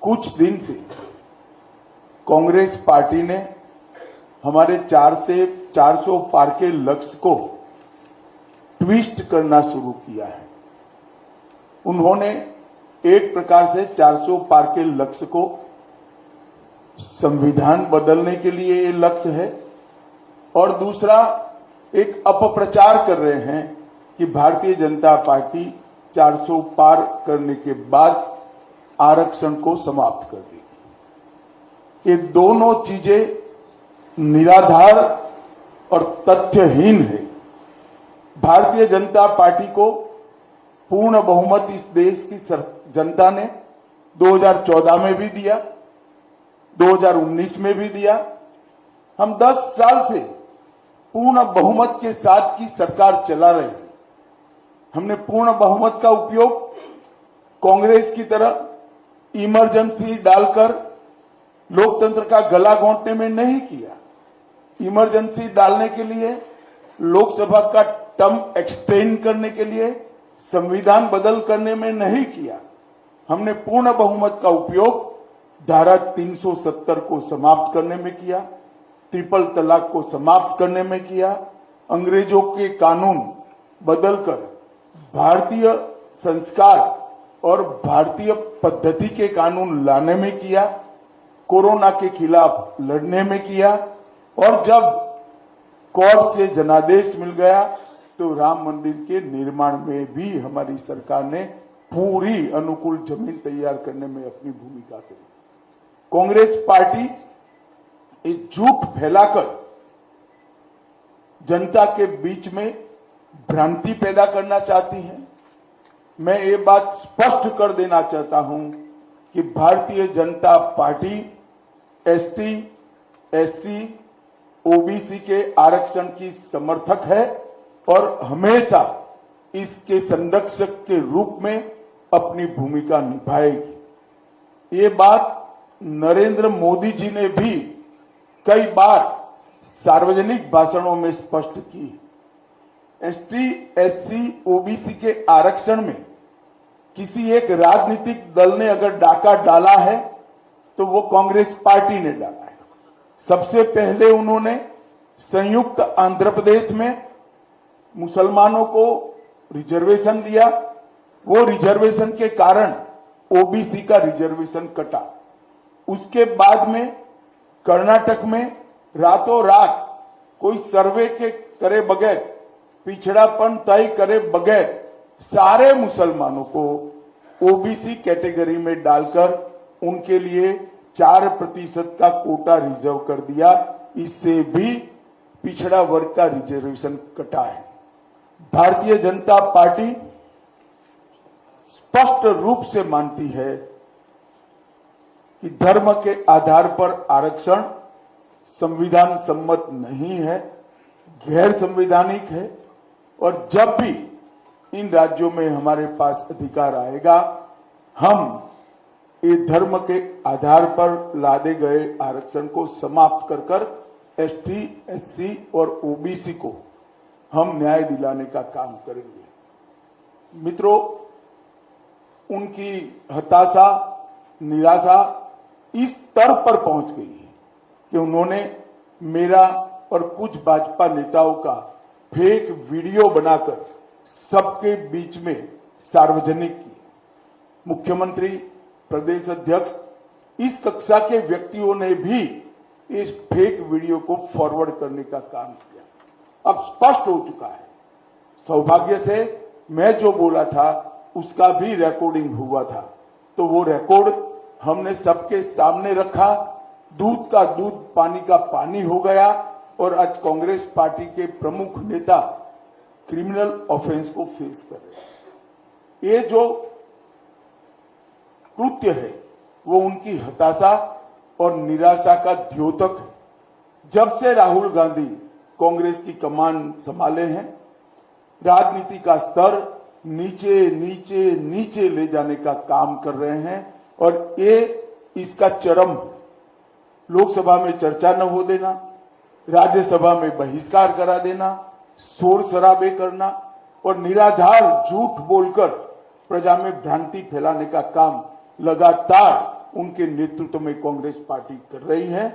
कुछ दिन से कांग्रेस पार्टी ने हमारे 400 पार के लक्ष्य को ट्विस्ट करना शुरू किया है। उन्होंने एक प्रकार से 400 पार के लक्ष्य को संविधान बदलने के लिए ये लक्ष्य है, और दूसरा एक अपप्रचार कर रहे हैं कि भारतीय जनता पार्टी 400 पार करने के बाद आरक्षण को समाप्त कर देगी। ये दोनों चीजें निराधार और तथ्यहीन है। भारतीय जनता पार्टी को पूर्ण बहुमत इस देश की जनता ने 2014 में भी दिया, 2019 में भी दिया। हम 10 साल से पूर्ण बहुमत के साथ की सरकार चला रहे हैं। हमने पूर्ण बहुमत का उपयोग कांग्रेस की तरह इमरजेंसी डालकर लोकतंत्र का गला घोंटने में नहीं किया। इमरजेंसी डालने के लिए, लोकसभा का टर्म एक्सटेंड करने के लिए, संविधान बदल करने में नहीं किया। हमने पूर्ण बहुमत का उपयोग धारा 370 को समाप्त करने में किया, ट्रिपल तलाक को समाप्त करने में किया, अंग्रेजों के कानून बदलकर भारतीय संस्कार और भारतीय पद्धति के कानून लाने में किया, कोरोना के खिलाफ लड़ने में किया, और जब कोर्ट से जनादेश मिल गया तो राम मंदिर के निर्माण में भी हमारी सरकार ने पूरी अनुकूल जमीन तैयार करने में अपनी भूमिका करी। कांग्रेस पार्टी एक झूठ फैलाकर जनता के बीच में भ्रांति पैदा करना चाहती है। मैं ये बात स्पष्ट कर देना चाहता हूं कि Bharatiya Janata party ST, SC, OBC के आरक्षण की समर्थक है और हमेशा इसके संरक्षक के रूप में अपनी भूमिका निभाएगी। ये बात नरेंद्र मोदी जी ने भी कई बार सार्वजनिक भाषणों में स्पष्ट की। एसटी, एससी, ओबीसी के आरक्षण में किसी एक राजनीतिक दल ने अगर डाका डाला है तो वो कांग्रेस पार्टी ने डाला है। सबसे पहले उन्होंने संयुक्त आंध्र प्रदेश में मुसलमानों को रिजर्वेशन दिया। वो रिजर्वेशन के कारण ओबीसी का रिजर्वेशन कटा। उसके बाद में कर्नाटक में रातों रात कोई सर्वे के करे बगैर, पिछड़ापन तय करे बगैर सारे मुसलमानों को ओबीसी कैटेगरी में डालकर उनके लिए 4% का कोटा रिजर्व कर दिया। इससे भी पिछड़ा वर्ग का रिजर्वेशन कटा है। भारतीय जनता पार्टी स्पष्ट रूप से मानती है कि धर्म के आधार पर आरक्षण संविधान सम्मत नहीं है, गैर संवैधानिक है, और जब भी इन राज्यों में हमारे पास अधिकार आएगा, हम ये धर्म के आधार पर लादे गए आरक्षण को समाप्त कर कर एसटी, एससी और ओबीसी को हम न्याय दिलाने का काम करेंगे। मित्रों, उनकी हताशा, निराशा इस स्तर पर पहुंच गई है कि उन्होंने मेरा और कुछ भाजपा नेताओं का फेक वीडियो बनाकर सबके बीच में सार्वजनिक की। मुख्यमंत्री, प्रदेश अध्यक्ष, इस कक्षा के व्यक्तियों ने भी इस फेक वीडियो को फॉरवर्ड करने का काम किया। अब स्पष्ट हो चुका है। सौभाग्य से मैं जो बोला था उसका भी रिकॉर्डिंग हुआ था, तो वो रिकॉर्ड हमने सबके सामने रखा। दूध का दूध, पानी का पानी हो गया, और आज कांग्रेस पार्टी के प्रमुख नेता क्रिमिनल ऑफेंस को फेस कर रहे हैं। ये जो कृत्य है वो उनकी हताशा और निराशा का द्योतक है। जब से राहुल गांधी कांग्रेस की कमान संभाले हैं, राजनीति का स्तर नीचे नीचे नीचे ले जाने का काम कर रहे हैं, और ये इसका चरम है। लोकसभा में चर्चा न हो देना, राज्यसभा में बहिष्कार करा देना, शोर शराबे करना और निराधार झूठ बोलकर प्रजा में भ्रांति फैलाने का काम लगातार उनके नेतृत्व में कांग्रेस पार्टी कर रही है।